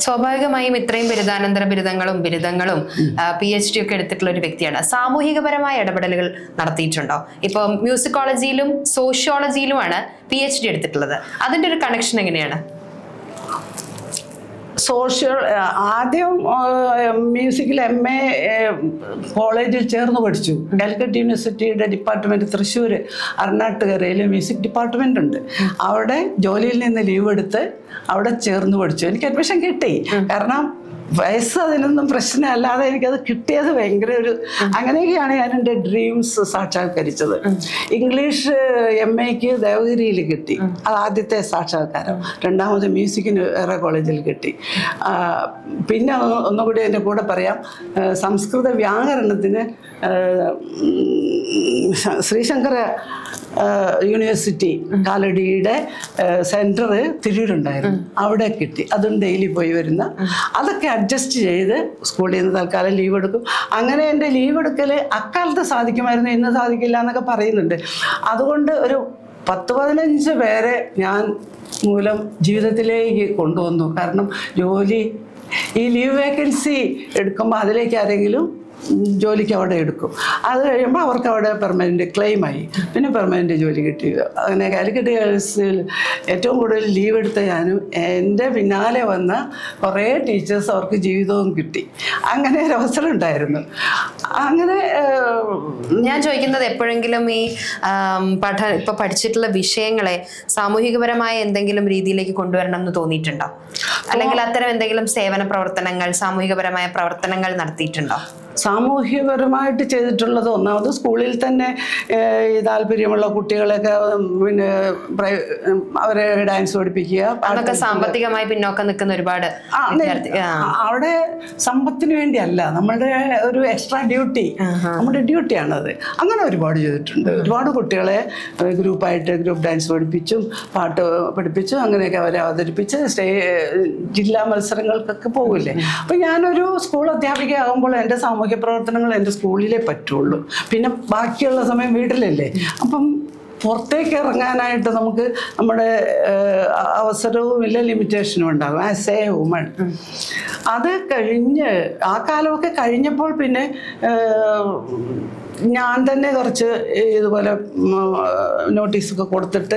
സ്വാഭാവികമായും ഇത്രയും ബിരുദാനന്തര ബിരുദങ്ങളും PhD ഒക്കെ എടുത്തിട്ടുള്ള ഒരു വ്യക്തിയാണ്. സാമൂഹികപരമായ ഇടപെടലുകൾ നടത്തിയിട്ടുണ്ടോ? ഇപ്പൊ മ്യൂസിക്കോളജിയിലും സോഷ്യോളജിയിലുമാണ് PhD എടുത്തിട്ടുള്ളത്. അതിന്റെ ഒരു കണക്ഷൻ എങ്ങനെയാണ്? ആദ്യം മ്യൂസിക്കിൽ MA കോളേജിൽ ചേർന്ന് പഠിച്ചു. കാലിക്കറ്റ് യൂണിവേഴ്സിറ്റിയുടെ ഡിപ്പാർട്ട്മെന്റ് തൃശ്ശൂർ അർണാട്ടുകരയിൽ മ്യൂസിക് ഡിപ്പാർട്ട്മെന്റ് ഉണ്ട്. അവിടെ ജോലിയിൽ നിന്ന് ലീവ് എടുത്ത് അവിടെ ചേർന്ന് പഠിച്ചു. എനിക്ക് അഡ്മിഷൻ കിട്ടി. കാരണം വയസ്സ് അതിനൊന്നും പ്രശ്നമല്ലാതെ എനിക്കത് കിട്ടിയത് ഭയങ്കര അങ്ങനെയൊക്കെയാണ് ഞാൻ എൻ്റെ ഡ്രീംസ് സാക്ഷാത്കരിച്ചത്. ഇംഗ്ലീഷ് MAക്ക് ദേവഗിരിയിൽ കിട്ടി, അത് ആദ്യത്തെ സാക്ഷാത്കാരം. രണ്ടാമത് മ്യൂസിക്കിന് വേറെ കോളേജിൽ കിട്ടി. പിന്നെ ഒന്നുകൂടി എൻ്റെ കൂടെ പറയാം, സംസ്കൃത വ്യാകരണത്തിന് ശ്രീശങ്കര യൂണിവേഴ്സിറ്റി കാലടിയുടെ സെൻറ്റർ തിരൂരുണ്ടായിരുന്നു, അവിടെ കിട്ടി. അതും ഡെയിലി പോയി വരുന്ന, അതൊക്കെ അഡ്ജസ്റ്റ് ചെയ്ത് സ്കൂളിൽ നിന്ന് തൽക്കാലം ലീവ് എടുക്കും. അങ്ങനെ എൻ്റെ ലീവ് എടുക്കൽ അക്കാലത്ത് സാധിക്കുമായിരുന്നു, ഇന്ന് സാധിക്കില്ല എന്നൊക്കെ പറയുന്നുണ്ട്. അതുകൊണ്ട് ഒരു 10-15 പേരെ ഞാൻ മൂലം ജീവിതത്തിലേക്ക് കൊണ്ടുവന്നു. കാരണം ജോലി, ഈ ലീവ് വേക്കൻസി എടുക്കുമ്പോൾ അതിലേക്ക് ആരെങ്കിലും ജോലിക്ക് അവിടെ എടുക്കും. അത് കഴിയുമ്പോൾ അവർക്ക് അവിടെ പെർമനൻറ്റ് ക്ലെയിമായി, പിന്നെ പെർമനൻറ്റ് ജോലി കിട്ടി. അങ്ങനെ കാലിക്കറ്റ് ഗേൾസിൽ ഏറ്റവും കൂടുതൽ ലീവ് എടുത്ത ഞാനും എൻ്റെ പിന്നാലെ വന്ന കുറേ ടീച്ചേഴ്സ് അവർക്ക് ജീവിതവും കിട്ടി. അങ്ങനെ ഒരു അവസരം ഉണ്ടായിരുന്നു. അങ്ങനെ ഞാൻ ചോദിക്കുന്നത്, എപ്പോഴെങ്കിലും ഈ ഇപ്പോൾ പഠിച്ചിട്ടുള്ള വിഷയങ്ങളെ സാമൂഹികപരമായ എന്തെങ്കിലും രീതിയിലേക്ക് കൊണ്ടുവരണം എന്ന് തോന്നിയിട്ടുണ്ടോ? അല്ലെങ്കിൽ അത്തരം എന്തെങ്കിലും സേവന പ്രവർത്തനങ്ങൾ, സാമൂഹികപരമായ പ്രവർത്തനങ്ങൾ നടത്തിയിട്ടുണ്ടോ? സാമൂഹ്യപരമായിട്ട് ചെയ്തിട്ടുള്ളത്, ഒന്നാമത് സ്കൂളിൽ തന്നെ ഈ താല്പര്യമുള്ള കുട്ടികളെയൊക്കെ പിന്നെ അവരെ ഡാൻസ് പഠിപ്പിക്കുക. അതൊക്കെ സാമ്പത്തികമായി പിന്നോക്കം നിൽക്കുന്ന ഒരുപാട് അവിടെ സമ്പത്തിന് വേണ്ടിയല്ല, നമ്മളുടെ ഒരു എക്സ്ട്രാ ഡ്യൂട്ടി, നമ്മുടെ ഡ്യൂട്ടിയാണത്. അങ്ങനെ ഒരുപാട് ചെയ്തിട്ടുണ്ട്. ഒരുപാട് കുട്ടികളെ ഗ്രൂപ്പ് ഡാൻസ് പഠിപ്പിച്ചും പാട്ട് പഠിപ്പിച്ചും അങ്ങനെയൊക്കെ അവരെ അവതരിപ്പിച്ച് ജില്ലാ മത്സരങ്ങൾക്കൊക്കെ പോകില്ലേ. അപ്പം ഞാനൊരു സ്കൂൾ അധ്യാപിക ആകുമ്പോൾ എൻ്റെ സാമൂഹ്യ പ്രവർത്തനങ്ങൾ എൻ്റെ സ്കൂളിലേ പറ്റുള്ളൂ. പിന്നെ ബാക്കിയുള്ള സമയം വീട്ടിലല്ലേ. അപ്പം പുറത്തേക്ക് ഇറങ്ങാനായിട്ട് നമുക്ക് നമ്മുടെ അവസരവും ഇല്ല, ലിമിറ്റേഷനും ഉണ്ടാകും ആസ് എ വുമൺ. അത് കഴിഞ്ഞ് ആ കാലമൊക്കെ കഴിഞ്ഞപ്പോൾ പിന്നെ ഞാൻ തന്നെ കുറച്ച് ഇതുപോലെ നോട്ടീസൊക്കെ കൊടുത്തിട്ട്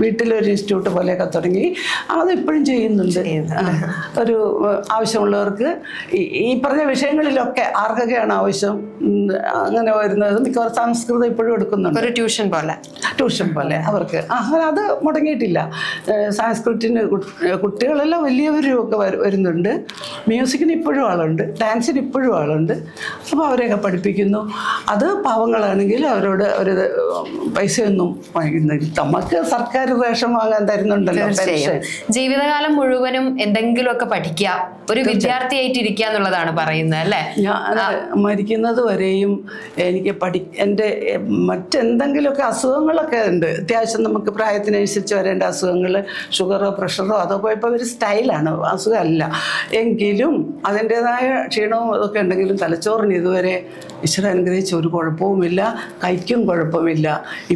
വീട്ടിലൊരു ഇൻസ്റ്റിറ്റ്യൂട്ട് പോലെയൊക്കെ തുടങ്ങി. അതിപ്പോഴും ചെയ്യുന്നുണ്ട്. ഒരു ആവശ്യമുള്ളവർക്ക് ഈ പറഞ്ഞ വിഷയങ്ങളിലൊക്കെ ആർക്കൊക്കെയാണ് ആവശ്യം അങ്ങനെ വരുന്നത്, മിക്കവാറും സംസ്കൃതം ഇപ്പോഴും എടുക്കുന്നുണ്ട്. ഒരു ട്യൂഷൻ പോലെ അവർക്ക് അങ്ങനെ അത് മുടങ്ങിയിട്ടില്ല. സംസ്കൃതത്തിന് കുട്ടികളെല്ലാം വലിയവരും ഒക്കെ വരുന്നുണ്ട്. മ്യൂസിക്കിന് ഇപ്പോഴും ആളുണ്ട്, ഡാൻസിന് ഇപ്പോഴും ആളുണ്ട്. അപ്പോൾ അവരെയൊക്കെ പഠിപ്പിക്കുന്നു. അത് പാവങ്ങളാണെങ്കിൽ അവരോട് ഒരു പൈസയൊന്നും വാങ്ങിക്കുന്നില്ല. നമുക്ക് സർക്കാർ റേഷൻ വാങ്ങാൻ തരുന്നുണ്ടല്ലോ. ജീവിതകാലം മുഴുവനും എന്തെങ്കിലുമൊക്കെ പഠിക്കുക, ഒരു വിദ്യാർത്ഥിയായിട്ട് ഇരിക്കുക എന്നുള്ളതാണ് പറയുന്നത് അല്ലേ? ഞാൻ മരിക്കുന്നത് വരെയും എനിക്ക് എൻ്റെ മറ്റെന്തെങ്കിലുമൊക്കെ അസുഖങ്ങളൊക്കെ ഉണ്ട്. അത്യാവശ്യം നമുക്ക് പ്രായത്തിനനുസരിച്ച് വരേണ്ട അസുഖങ്ങൾ, ഷുഗറോ പ്രഷറോ അതൊക്കെ ഇപ്പോൾ ഒരു സ്റ്റൈലാണ്, അസുഖമല്ല. എങ്കിലും അതിൻ്റെതായ ക്ഷീണവും അതൊക്കെ ഉണ്ടെങ്കിലും തലച്ചോറിന് ഇതുവരെ ഈശ്വരൻ അനുഗ്രഹിച്ച് ഒരു കുഴപ്പവുമില്ല, കൈക്കും കുഴപ്പമില്ല.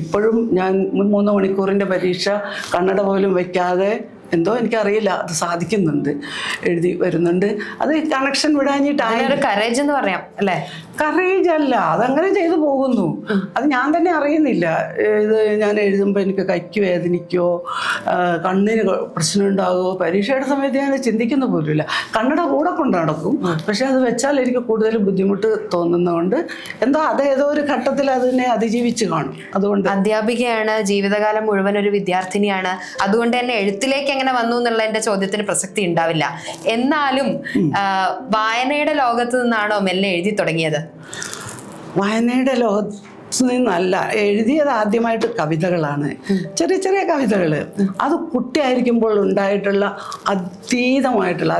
ഇപ്പോഴും ഞാൻ 3 മണിക്കൂറിൻ്റെ പരീക്ഷ കണ്ണട പോലും വയ്ക്കാതെ, എന്തോ എനിക്കറിയില്ല, അത് സാധിക്കുന്നുണ്ട്, എഴുതി വരുന്നുണ്ട്. അത് കണക്ഷൻ വിടാഞ്ഞിട്ടാണ്. കറേജ് എന്ന് പറയാം അല്ലേ? കറേജ് അല്ല, അതങ്ങനെ ചെയ്തു പോകുന്നു. അത് ഞാൻ തന്നെ അറിയുന്നില്ല. ഇത് ഞാൻ എഴുതുമ്പോൾ എനിക്ക് കൈക്ക് വേദനിക്കോ, കണ്ണിന് പ്രശ്നം ഉണ്ടാകുമോ, പരീക്ഷയുടെ സമയത്ത് ഞാൻ ചിന്തിക്കുന്ന പോലുമില്ല. കണ്ണട കൂടെ കൊണ്ട് നടക്കും, പക്ഷെ അത് വെച്ചാൽ എനിക്ക് കൂടുതൽ ബുദ്ധിമുട്ട് തോന്നുന്നതുകൊണ്ട് എന്തോ അതേതോ ഒരു ഘട്ടത്തിൽ അതിനെ അതിജീവിച്ച് കാണും. അതുകൊണ്ട് അധ്യാപികയാണ്, ജീവിതകാലം മുഴുവൻ ഒരു വിദ്യാർത്ഥിനിയാണ്. അതുകൊണ്ട് തന്നെ എഴുത്തിലേക്ക് എങ്ങനെ വന്നു എന്നുള്ള എൻ്റെ ചോദ്യത്തിന് പ്രസക്തി ഉണ്ടാവില്ല. എന്നാലും വായനയുടെ ലോകത്ത് നിന്നാണോ മെല്ലെ എഴുതി തുടങ്ങിയത്? വായനയുടെ ലോകത്ത് നിന്നല്ല, എഴുതിയത് ആദ്യമായിട്ട് കവിതകളാണ്, ചെറിയ ചെറിയ കവിതകൾ. അത് കുട്ടിയായിരിക്കുമ്പോൾ ഉണ്ടായിട്ടുള്ള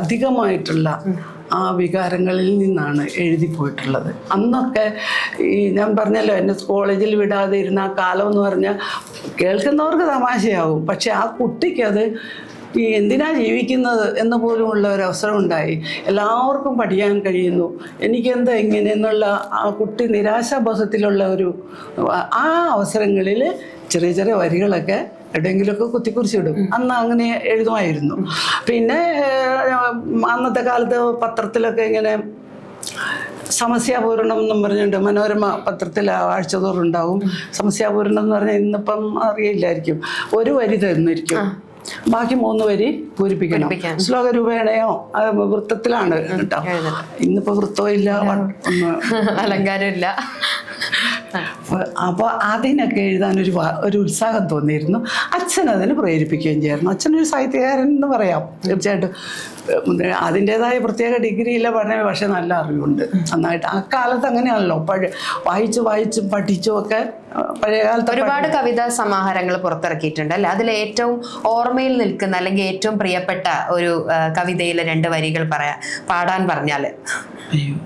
അധികമായിട്ടുള്ള ആ വികാരങ്ങളിൽ നിന്നാണ് എഴുതി പോയിട്ടുള്ളത്. അന്നൊക്കെ ഞാൻ പറഞ്ഞല്ലോ, എന്നെ കോളേജിൽ വിടാതെ ഇരുന്ന ആ കാലം എന്ന് പറഞ്ഞാൽ കേൾക്കുന്നവർക്ക് തമാശയാവും, പക്ഷെ ആ കുട്ടിക്കത് എന്തിനാ ജീവിക്കുന്നത് എന്ന് പോലുമുള്ള ഒരു അവസരം ഉണ്ടായി. എല്ലാവർക്കും പഠിക്കാൻ കഴിയുന്നു, എനിക്കെന്താ ഇങ്ങനെ എന്നുള്ള ആ കുട്ടി നിരാശാബോധത്തിലുള്ള ആ അവസരങ്ങളിൽ ചെറിയ ചെറിയ വരികളൊക്കെ എവിടെയെങ്കിലുമൊക്കെ കുത്തിക്കുറിച്ചിടും. അന്ന് അങ്ങനെ എഴുതുമായിരുന്നു. പിന്നെ അന്നത്തെ കാലത്ത് പത്രത്തിലൊക്കെ ഇങ്ങനെ സമസ്യാപൂരണം എന്നും പറഞ്ഞിട്ടുണ്ട്. മനോരമ പത്രത്തിൽ ആഴ്ചതോറുണ്ടാവും സമസ്യാപൂരണം എന്ന് പറഞ്ഞാൽ ഇന്നിപ്പം അറിയില്ലായിരിക്കും. ഒരു വരി തന്നിരിക്കും, ബാക്കി 3 വരി പൂരിപ്പിക്കണം. ശ്ലോകരൂപേണയോ വൃത്തത്തിലാണ് കേട്ടോ. ഇന്നിപ്പോ വൃത്തവും ഇല്ല, അലങ്കാരമില്ല. അപ്പോൾ അതിനൊക്കെ എഴുതാൻ ഒരു ഉത്സാഹം തോന്നിയിരുന്നു. അച്ഛൻ അതിന് പ്രേരിപ്പിക്കുകയും ചെയ്യായിരുന്നു. അച്ഛനൊരു സാഹിത്യകാരൻ എന്ന് പറയാം തീർച്ചയായിട്ടും. അതിൻ്റെതായ പ്രത്യേക ഡിഗ്രിയില്ല പഠനം, പക്ഷെ നല്ല അറിവുണ്ട് നന്നായിട്ട്. ആ കാലത്ത് അങ്ങനെയാണല്ലോ, വായിച്ചും പഠിച്ചും ഒക്കെ പഴയ കാലത്ത് ഒരുപാട് കവിതാ സമാഹാരങ്ങൾ പുറത്തിറക്കിയിട്ടുണ്ട് അല്ലെ. അതിൽ ഏറ്റവും ഓർമ്മയിൽ നിൽക്കുന്ന അല്ലെങ്കിൽ ഏറ്റവും പ്രിയപ്പെട്ട ഒരു കവിതയിലെ 2 വരികൾ പാടാൻ പറഞ്ഞാൽ? അയ്യോ,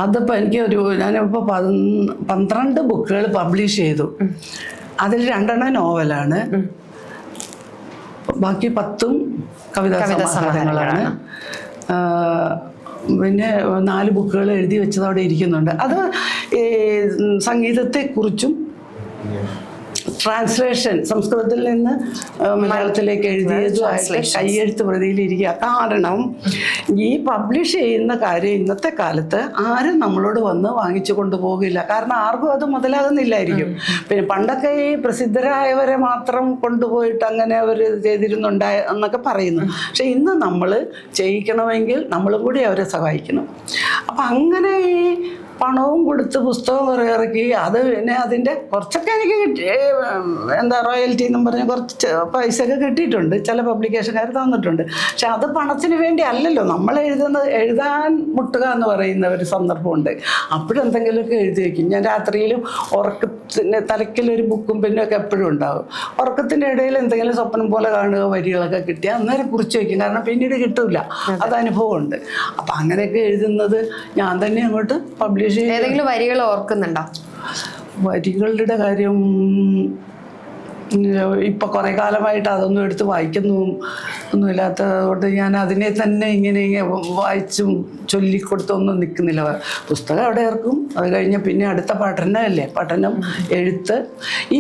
അതിപ്പോൾ ഞാനിപ്പോൾ 12 ബുക്കുകൾ പബ്ലിഷ് ചെയ്തു. അതിൽ 2 നോവലാണ്, ബാക്കി 10 കവിതാ സമാഹാരങ്ങളാണ്. പിന്നെ 4 ബുക്കുകൾ എഴുതി വെച്ചത് അവിടെ ഇരിക്കുന്നുണ്ട്. അത് സംഗീതത്തെക്കുറിച്ചും ട്രാൻസ്ലേഷൻ സംസ്കൃതത്തിൽ നിന്ന് മലയാളത്തിലേക്ക് എഴുതിയതുമായിട്ട് കയ്യെഴുത്ത് പ്രതിയിലിരിക്കുക. കാരണം ഈ പബ്ലിഷ് ചെയ്യുന്ന കാര്യം ഇന്നത്തെ കാലത്ത് ആരും നമ്മളോട് വന്ന് വാങ്ങിച്ചു കൊണ്ടുപോകില്ല. കാരണം ആർക്കും അത് മുതലാകുന്നില്ലായിരിക്കും. പിന്നെ പണ്ടൊക്കെ ഈ പ്രസിദ്ധരായവരെ മാത്രം കൊണ്ടുപോയിട്ട് അങ്ങനെ അവർ ചെയ്തിരുന്നുണ്ടായ എന്നൊക്കെ പറയുന്നു. പക്ഷെ ഇന്ന് നമ്മൾ ചെയ്യിക്കണമെങ്കിൽ നമ്മളും കൂടി അവരെ സഹായിക്കണം. അപ്പം അങ്ങനെ ഈ പണവും കൊടുത്ത് പുസ്തകം കുറേ ഇറക്കി, അത് പിന്നെ അതിൻ്റെ കുറച്ചൊക്കെ എനിക്ക് റോയൽറ്റി എന്നും പറഞ്ഞ് കുറച്ച് പൈസയൊക്കെ കിട്ടിയിട്ടുണ്ട്. ചില പബ്ലിക്കേഷൻകാർ തന്നിട്ടുണ്ട്. പക്ഷെ അത് പണത്തിന് വേണ്ടി അല്ലല്ലോ. നമ്മൾ എഴുതാൻ മുട്ടുക എന്ന് പറയുന്ന ഒരു സന്ദർഭമുണ്ട്. അപ്പോഴെന്തെങ്കിലുമൊക്കെ എഴുതി വയ്ക്കും. ഞാൻ രാത്രിയിലും ഉറക്കത്തിന് തലയ്ക്കലൊരു ബുക്കും പിന്നൊക്കെ എപ്പോഴും ഉണ്ടാകും. ഉറക്കത്തിൻ്റെ ഇടയിൽ എന്തെങ്കിലും സ്വപ്നം പോലെ കാണുക, വരികളൊക്കെ കിട്ടിയാൽ അന്നേരം കുറിച്ച് വയ്ക്കും. കാരണം പിന്നീട് കിട്ടില്ല, അത് അനുഭവമുണ്ട്. അപ്പം അങ്ങനെയൊക്കെ എഴുതുന്നത് ഞാൻ തന്നെ അങ്ങോട്ട് പബ്ലിഷ്. ഏതെങ്കിലും വരികൾ ഓർക്കുന്നുണ്ടോ? വരികളുടെ കാര്യം ഇപ്പം കുറേ കാലമായിട്ട് അതൊന്നും എടുത്ത് ഒന്നുമില്ലാത്തത് കൊണ്ട് ഞാൻ അതിനെ തന്നെ ഇങ്ങനെ വായിച്ചും ചൊല്ലിക്കൊടുത്തൊന്നും നിൽക്കുന്നില്ല. പുസ്തകം അവിടെ ഇറക്കും, അത് കഴിഞ്ഞ് പിന്നെ അടുത്ത പഠനം, എഴുത്ത്.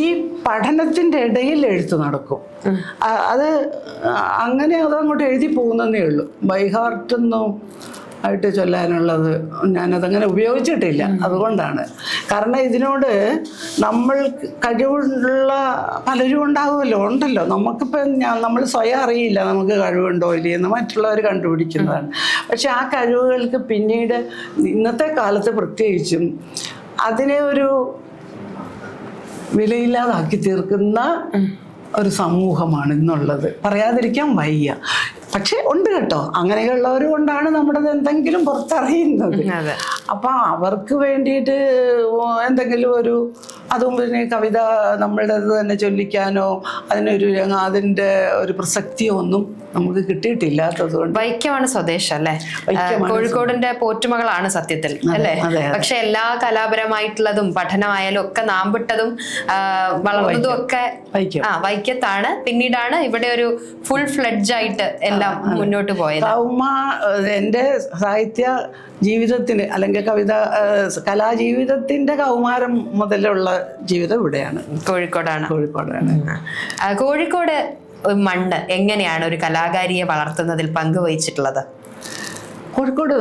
ഈ പഠനത്തിൻ്റെ ഇടയിൽ എഴുത്ത് നടക്കും. അത് അങ്ങനെ അതങ്ങോട്ട് എഴുതി പോകുന്നതേ ഉള്ളൂ. ബൈ ഹാർട്ടൊന്നും ആയിട്ട് ചൊല്ലാനുള്ളത് ഞാനതങ്ങനെ ഉപയോഗിച്ചിട്ടില്ല. അതുകൊണ്ടാണ്. കാരണം ഇതിനോട് നമ്മൾ കഴിവുള്ള പലരും ഉണ്ടല്ലോ. നമുക്കിപ്പോൾ നമ്മൾ സ്വയം അറിയില്ല നമുക്ക് കഴിവുണ്ടോ ഇല്ലയെന്ന്, മറ്റുള്ളവർ കണ്ടുപിടിക്കുന്നതാണ്. പക്ഷെ ആ കഴിവുകൾക്ക് പിന്നീട് ഇന്നത്തെ കാലത്ത് പ്രത്യേകിച്ചും അതിനെ ഒരു വിലയില്ലാതാക്കി തീർക്കുന്ന ഒരു സമൂഹമാണ് ഇന്നുള്ളത്. പറയാതിരിക്കാൻ വയ്യ. പക്ഷെ ഉണ്ട് കേട്ടോ, അങ്ങനെയുള്ളവർ കൊണ്ടാണ് നമ്മുടെ എന്തെങ്കിലും പുറത്തറിയുന്നത്. അപ്പം അവർക്ക് വേണ്ടിയിട്ട് എന്തെങ്കിലും അതും പിന്നെ കവിത നമ്മളുടേത് തന്നെ ചൊല്ലിക്കാനോ അതിൻ്റെ ഒരു പ്രസക്തിയോ ഒന്നും നമുക്ക് കിട്ടിയിട്ടില്ലാത്തതുകൊണ്ട്. വൈക്കമാണ് സ്വദേശം അല്ലേ? കോഴിക്കോടിന്റെ പോറ്റുമകളാണ് സത്യത്തിൽ അല്ലേ? പക്ഷെ എല്ലാ കലാപരമായിട്ടുള്ളതും പഠനമായാലും ഒക്കെ നാമ്പിട്ടതും വളർന്നതും ഒക്കെ വൈക്കത്താണ്. പിന്നീടാണ് ഇവിടെ ഒരു ഫുൾ ഫ്ലെഡ്ജ് ആയിട്ട് എല്ലാം മുന്നോട്ട് പോയത്. എൻ്റെ സാഹിത്യ ജീവിതത്തിന് അല്ലെങ്കിൽ കലാജീവിതത്തിന്റെ കൗമാരം മുതലുള്ള ജീവിതം ഇവിടെയാണ്, കോഴിക്കോടാണ്. കോഴിക്കോട് മണ്ണ് എങ്ങനെയാണ് ഒരു കലാകാരിയെ വളർത്തുന്നതിൽ പങ്കുവഹിച്ചിട്ടുള്ളത്? കോഴിക്കോട്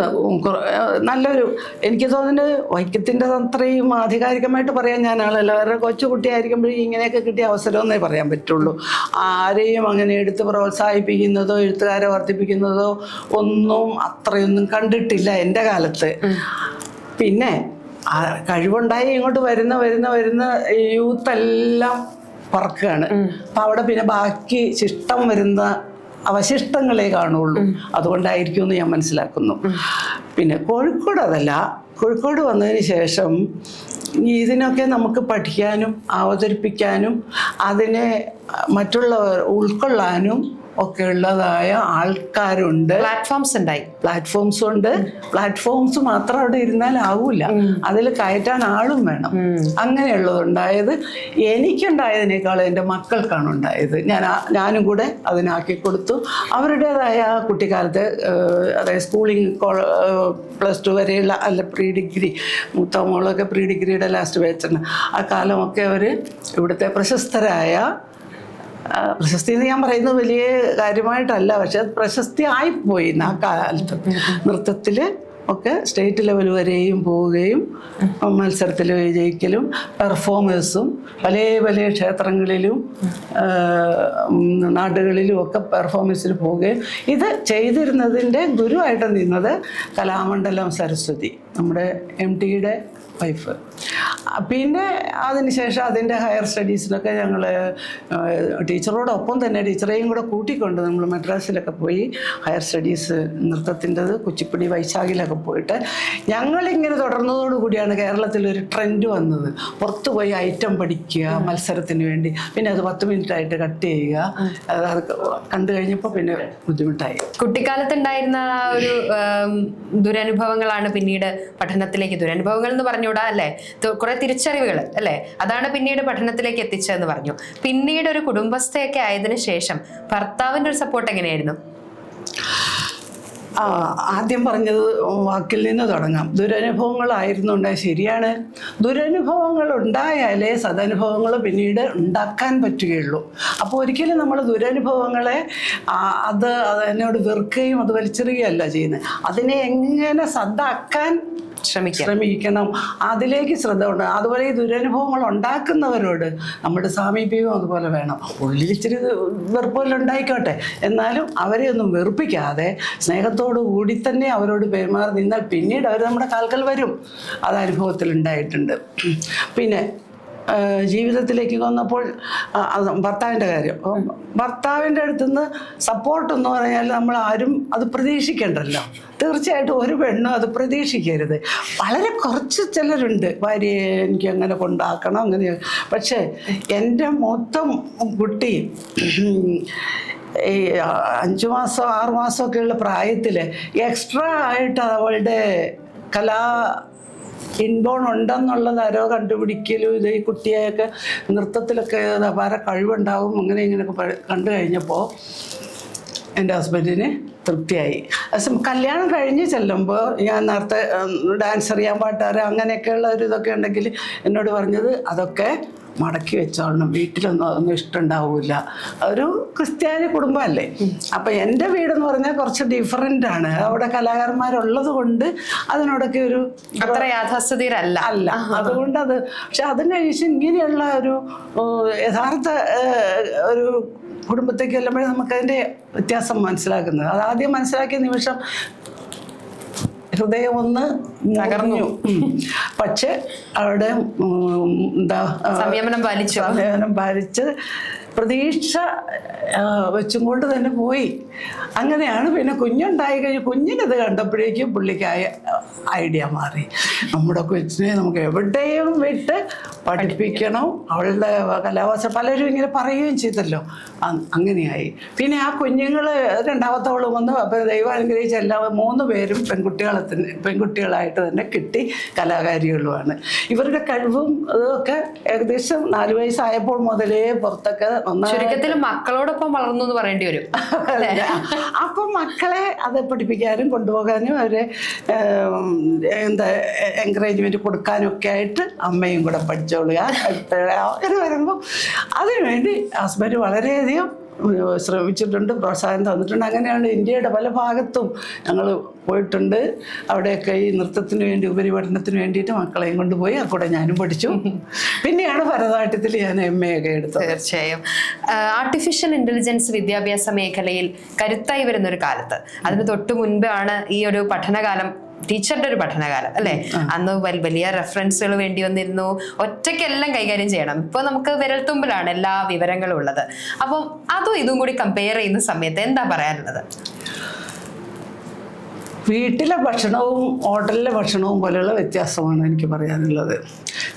നല്ലൊരു, എനിക്ക് തോന്നുന്നത് വൈക്കത്തിൻ്റെ അത്രയും ആധികാരികമായിട്ട് പറയാൻ ഞാൻ ആളല്ല. വേറെ കൊച്ചുകുട്ടിയായിരിക്കുമ്പോഴേ ഇങ്ങനെയൊക്കെ കിട്ടിയ അവസരമെന്നേ പറയാൻ പറ്റുള്ളൂ. ആരെയും അങ്ങനെ എടുത്ത് പ്രോത്സാഹിപ്പിക്കുന്നതോ എഴുത്തുകാരെ വർദ്ധിപ്പിക്കുന്നതോ ഒന്നും അത്രയൊന്നും കണ്ടിട്ടില്ല എൻ്റെ കാലത്ത്. പിന്നെ കഴിവുണ്ടായി ഇങ്ങോട്ട് വരുന്ന യൂത്തെല്ലാം പറക്കുകയാണ്. അപ്പം അവിടെ പിന്നെ ബാക്കി ശിഷ്ടം വരുന്ന അവശിഷ്ടങ്ങളെ കാണുള്ളൂ. അതുകൊണ്ടായിരിക്കും എന്ന് ഞാൻ മനസ്സിലാക്കുന്നു. പിന്നെ കോഴിക്കോട് അതല്ല, കോഴിക്കോട് വന്നതിന് ശേഷം ഇതിനൊക്കെ നമുക്ക് പഠിക്കാനും അവതരിപ്പിക്കാനും അതിനെ മറ്റുള്ളവർ ഉൾക്കൊള്ളാനും ഒക്കെ ഉള്ളതായ ആൾക്കാരുണ്ട്, പ്ലാറ്റ്ഫോംസ് ഉണ്ടായി. പ്ലാറ്റ്ഫോംസ് ഉണ്ട്. പ്ലാറ്റ്ഫോംസ് മാത്രം അവിടെ ഇരുന്നാൽ ആവൂല, അതിൽ കയറ്റാൻ ആളും വേണം. അങ്ങനെയുള്ളതുണ്ടായത്. എനിക്കുണ്ടായതിനേക്കാളും എൻ്റെ മക്കൾക്കാണ് ഉണ്ടായത്. ഞാനും കൂടെ അതിനാക്കി കൊടുത്തു. അവരുടേതായ കുട്ടിക്കാലത്ത്, അതായത് സ്കൂളിങ്, +2 വരെയുള്ള, അല്ല പ്രീ ഡിഗ്രി, മൂത്ത മോളൊക്കെ പ്രീ ഡിഗ്രിയുടെ ലാസ്റ്റ് ബാച്ചാണ്. ആ കാലമൊക്കെ അവർ ഇവിടുത്തെ പ്രശസ്തരായ, പ്രശസ്തി എന്ന് ഞാൻ പറയുന്നത് വലിയ കാര്യമായിട്ടല്ല, പക്ഷെ അത് പ്രശസ്തി ആയിപ്പോയി ആ കാലത്ത്. നൃത്തത്തിൽ ഒക്കെ സ്റ്റേറ്റ് ലെവൽ വരെയും പോവുകയും മത്സരത്തിൽ വിജയിക്കലും പെർഫോമേഴ്സും പല പല ക്ഷേത്രങ്ങളിലും നാടുകളിലും ഒക്കെ പെർഫോമൻസിന് പോവുകയും ഇത് ചെയ്തിരുന്നതിൻ്റെ ഗുരുവായിട്ട് നിന്നത് കലാമണ്ഡലം സരസ്വതി, നമ്മുടെ MTയുടെ വൈഫ്. പിന്നെ അതിനുശേഷം അതിൻ്റെ ഹയർ സ്റ്റഡീസിനൊക്കെ ഞങ്ങൾ ടീച്ചറോടൊപ്പം തന്നെ ടീച്ചറെയും കൂടെ കൂട്ടിക്കൊണ്ട് നമ്മൾ മദ്രാസിലൊക്കെ പോയി ഹയർ സ്റ്റഡീസ് നൃത്തത്തിൻ്റെത് കുച്ചിപ്പുടി വൈശാഖിലൊക്കെ പോയിട്ട് ഞങ്ങളിങ്ങനെ തുടർന്നതോടുകൂടിയാണ് കേരളത്തിലൊരു ട്രെൻഡ് വന്നത്. പുറത്ത് പോയി ഐറ്റം പഠിക്കുക മത്സരത്തിന് വേണ്ടി, പിന്നെ അത് 10 മിനിറ്റായിട്ട് കട്ട് ചെയ്യുക. അത് കണ്ടു കഴിഞ്ഞപ്പോൾ പിന്നെ ബുദ്ധിമുട്ടായി. കുട്ടിക്കാലത്തുണ്ടായിരുന്ന ഒരു ദുരനുഭവങ്ങളാണ് പിന്നീട് പഠനത്തിലേക്ക്, ദുരനുഭവങ്ങൾ എന്ന് പറഞ്ഞുകൂടാ അല്ലേ, കുറെ തിരിച്ചറിവുകൾ അല്ലേ, അതാണ് പിന്നീട് പഠനത്തിലേക്ക് എത്തിച്ചതെന്ന് പറഞ്ഞു. പിന്നീട് ഒരു കുടുംബസ്ഥയൊക്കെ ആയതിനു ശേഷം ഭർത്താവിൻ്റെ ഒരു സപ്പോർട്ട് എങ്ങനെയായിരുന്നു? ആദ്യം പറഞ്ഞത് വാക്കിൽ നിന്ന് തുടങ്ങാം. ദുരനുഭവങ്ങളായിരുന്നു ഉണ്ടായത്. ശരിയാണ്, ദുരനുഭവങ്ങൾ ഉണ്ടായാലേ സദനുഭവങ്ങൾ പിന്നീട് ഉണ്ടാക്കാൻ പറ്റുകയുള്ളൂ. അപ്പോൾ ഒരിക്കലും നമ്മൾ ദുരനുഭവങ്ങളെ അതിനോട് വെറുക്കുകയും അത് വലിച്ചെറിയുകയല്ല ചെയ്യുന്നത്. അതിനെ എങ്ങനെ സദ്ദാക്കാൻ ശ്രമിക്കണം, അതിലേക്ക് ശ്രദ്ധ ഉണ്ട്. അതുപോലെ ഈ ദുരനുഭവങ്ങൾ ഉണ്ടാക്കുന്നവരോട് നമ്മുടെ സാമീപ്യവും അതുപോലെ വേണം. ഉള്ളിലിച്ചിരി വെറുപ്പെല്ലാം ഉണ്ടായിക്കോട്ടെ, എന്നാലും അവരെ ഒന്നും വെറുപ്പിക്കാതെ സ്നേഹത്തോടു കൂടി തന്നെ അവരോട് പെരുമാറി നിന്നാൽ പിന്നീട് അവർ നമ്മുടെ കാൽക്കൽ വരും. അത് അനുഭവത്തിൽ ഉണ്ടായിട്ടുണ്ട്. പിന്നെ ജീവിതത്തിലേക്ക് വന്നപ്പോൾ ഭർത്താവിൻ്റെ കാര്യം, ഭർത്താവിൻ്റെ അടുത്തുനിന്ന് സപ്പോർട്ട് എന്ന് പറഞ്ഞാൽ നമ്മൾ ആരും അത് പ്രതീക്ഷിക്കേണ്ടല്ലോ. തീർച്ചയായിട്ടും ഒരു പെണ്ണും അത് പ്രതീക്ഷിക്കരുത്. വളരെ കുറച്ച് ചിലരുണ്ട്, ഭാര്യയെ എനിക്ക് അങ്ങനെ കൊണ്ടാക്കണം അങ്ങനെ. പക്ഷേ എൻ്റെ മൊത്തം കുട്ടി ഈ 5 മാസം 6 മാസമൊക്കെയുള്ള പ്രായത്തിൽ എക്സ്ട്രാ ആയിട്ട് അവളുടെ ഇൻബോൺ ഉണ്ടെന്നുള്ളത് ആരോ കണ്ടുപിടിക്കലും ഇത് ഈ കുട്ടിയെയൊക്കെ നൃത്തത്തിലൊക്കെ അപാര കഴിവുണ്ടാവും അങ്ങനെ ഇങ്ങനെയൊക്കെ കണ്ടു കഴിഞ്ഞപ്പോൾ എൻ്റെ ഹസ്ബൻഡിന് തൃപ്തിയായി. കല്യാണം കഴിഞ്ഞ് ചെല്ലുമ്പോൾ ഞാൻ നേരത്തെ ഡാൻസ് അറിയാൻ പാട്ടാറ് അങ്ങനെയൊക്കെയുള്ള ഒരു ഇതൊക്കെ ഉണ്ടെങ്കിൽ എന്നോട് പറഞ്ഞത് അതൊക്കെ മടക്കി വെച്ചോളണം, വീട്ടിലൊന്നും അതൊന്നും ഇഷ്ടമുണ്ടാവില്ല. ഒരു ക്രിസ്ത്യാനി കുടുംബമല്ലേ. അപ്പം എൻ്റെ വീടെന്ന് പറഞ്ഞാൽ കുറച്ച് ഡിഫറെൻ്റ് ആണ്. അവിടെ കലാകാരന്മാരുള്ളത് കൊണ്ട് അതിനോടൊക്കെ ഒരു അത്ര യാഥാസ്ഥിതിരല്ല അല്ല. അതുകൊണ്ട് അത്, പക്ഷെ അതും കഴിച്ച് ഇങ്ങനെയുള്ള ഒരു യഥാർത്ഥ ഒരു കുടുംബത്തേക്ക് ചെല്ലുമ്പോഴേ നമുക്കതിൻ്റെ വ്യത്യാസം മനസ്സിലാക്കുന്നത്. അതാദ്യം മനസ്സിലാക്കിയ നിമിഷം ഹൃദയം ഒന്ന് തകർന്നു. പക്ഷെ അവിടെ സംയമനം പാലിച്ച് പ്രതീക്ഷ വെച്ചും കൊണ്ട് തന്നെ പോയി. അങ്ങനെയാണ്. പിന്നെ കുഞ്ഞുണ്ടായി കഴിഞ്ഞ് കുഞ്ഞിനത് കണ്ടപ്പോഴേക്കും പുള്ളിക്കായ ഐഡിയ മാറി. നമ്മുടെ കൊച്ചിനെ നമുക്ക് എവിടെയും വിട്ട് പഠിപ്പിക്കണം. അവളുടെ കലാവാസം പലരും ഇങ്ങനെ പറയുകയും ചെയ്തല്ലോ. അങ്ങനെയായി. പിന്നെ ആ കുഞ്ഞുങ്ങൾ രണ്ടാമത്തോളം വന്ന് അപ്പോൾ ദൈവം അനുഗ്രഹിച്ച എല്ലാ 3 പേരും പെൺകുട്ടികളായിട്ട് തന്നെ കിട്ടി. കലാകാരികളുമാണ്. ഇവരുടെ കഴിവും അതൊക്കെ ഏകദേശം 4 വയസ്സായപ്പോൾ മുതലേ പുറത്തൊക്കെ ചുരുക്കത്തിൽ മക്കളോടൊപ്പം വളർന്നു എന്ന് പറയേണ്ടി വരും. അപ്പം മക്കളെ അത് പഠിപ്പിക്കാനും കൊണ്ടുപോകാനും അവരെ എൻകറേജ്മെന്റ് കൊടുക്കാനും ഒക്കെ ആയിട്ട് അമ്മയും കൂടെ പഠിച്ചോളുക അങ്ങനെ വരുമ്പോൾ അതിനുവേണ്ടി ഹസ്ബൻഡ് വളരെയധികം ശ്രമിച്ചിട്ടുണ്ട്, പ്രോത്സാഹനം തന്നിട്ടുണ്ട്. അങ്ങനെയാണ് ഇന്ത്യയുടെ പല ഭാഗത്തും ഞങ്ങൾ പോയിട്ടുണ്ട്. അവിടെയൊക്കെ ഈ നൃത്തത്തിന് വേണ്ടി ഉപരിപഠനത്തിന് വേണ്ടിയിട്ട് മക്കളെയും കൊണ്ടുപോയി. ആ കൂടെ ഞാനും പഠിച്ചു. പിന്നെയാണ് ഭരതനാട്യത്തിൽ ഞാൻ MA ഒക്കെ എടുത്തത്. തീർച്ചയായും ആർട്ടിഫിഷ്യൽ ഇന്റലിജൻസ് വിദ്യാഭ്യാസ മേഖലയിൽ കരുത്തായി വരുന്നൊരു കാലത്ത്, അതിന് തൊട്ട് മുൻപാണ് ഈ ഒരു പഠനകാലം, ടീച്ചറുടെ ഒരു പഠനകാലം അല്ലെ. അന്ന് വലിയ റെഫറൻസുകൾ വേണ്ടി വന്നിരുന്നു, ഒറ്റയ്ക്കെല്ലാം കൈകാര്യം ചെയ്യണം. ഇപ്പൊ നമുക്ക് വിരൽത്തുമ്പിലാണ് എല്ലാ വിവരങ്ങളും ഉള്ളത്. അപ്പം അതും ഇതും കൂടി കമ്പയർ ചെയ്യുന്ന സമയത്ത് എന്താ പറയാനുള്ളത്? വീട്ടിലെ ഭക്ഷണവും ഹോട്ടലിലെ ഭക്ഷണവും പോലെയുള്ള വ്യത്യാസമാണ് എനിക്ക് പറയാനുള്ളത്.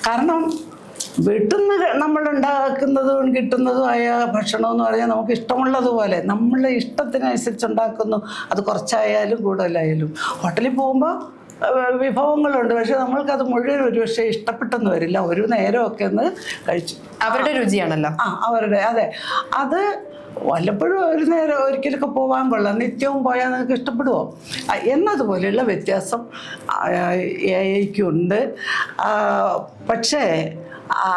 കാരണം വീട്ടിൽ നിന്ന് നമ്മൾ ഉണ്ടാക്കുന്നതും കിട്ടുന്നതുമായ ഭക്ഷണം എന്ന് പറഞ്ഞാൽ നമുക്ക് ഇഷ്ടമുള്ളതുപോലെ നമ്മളുടെ ഇഷ്ടത്തിനനുസരിച്ച് ഉണ്ടാക്കുന്നു. അത് കുറച്ചായാലും കൂടുതലായാലും. ഹോട്ടലിൽ പോകുമ്പോൾ വിഭവങ്ങളുണ്ട്, പക്ഷെ നമ്മൾക്കത് മുഴുവൻ ഒരു പക്ഷേ ഇഷ്ടപ്പെട്ടെന്ന് വരില്ല. ഒരു നേരമൊക്കെ ഒന്ന് കഴിച്ചു. അവരുടെ രുചിയാണല്ലോ. അവരുടെ അതെ. അത് വല്ലപ്പോഴും ഒരു നേരം ഒരിക്കലൊക്കെ പോകാൻ കൊള്ളാം. നിത്യവും പോയാൽ നിങ്ങൾക്ക് ഇഷ്ടപ്പെടുമോ എന്നതുപോലെയുള്ള വ്യത്യാസം AI-ക്കുണ്ട്. പക്ഷേ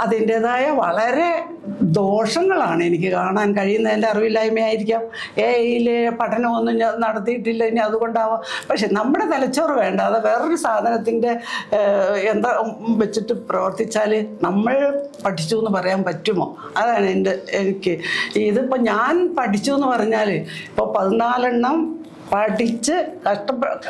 അതിൻ്റെതായ വളരെ ദോഷങ്ങളാണ് എനിക്ക് കാണാൻ കഴിയുന്നത്. എൻ്റെ അറിവില്ലായ്മയായിരിക്കാം. AI-യിലെ പഠനമൊന്നും ഞാൻ നടത്തിയിട്ടില്ല, ഇനി അതുകൊണ്ടാവാം. പക്ഷെ നമ്മുടെ തലച്ചോറ് വേണ്ടാതെ വേറൊരു സാധനത്തിൻ്റെ എന്താ വെച്ചിട്ട് പ്രവർത്തിച്ചാൽ നമ്മൾ പഠിച്ചു എന്ന് പറയാൻ പറ്റുമോ? അതാണ് എനിക്ക് ഇതിപ്പോൾ ഞാൻ പഠിച്ചു എന്ന് പറഞ്ഞാൽ ഇപ്പോൾ 14 പഠിച്ച്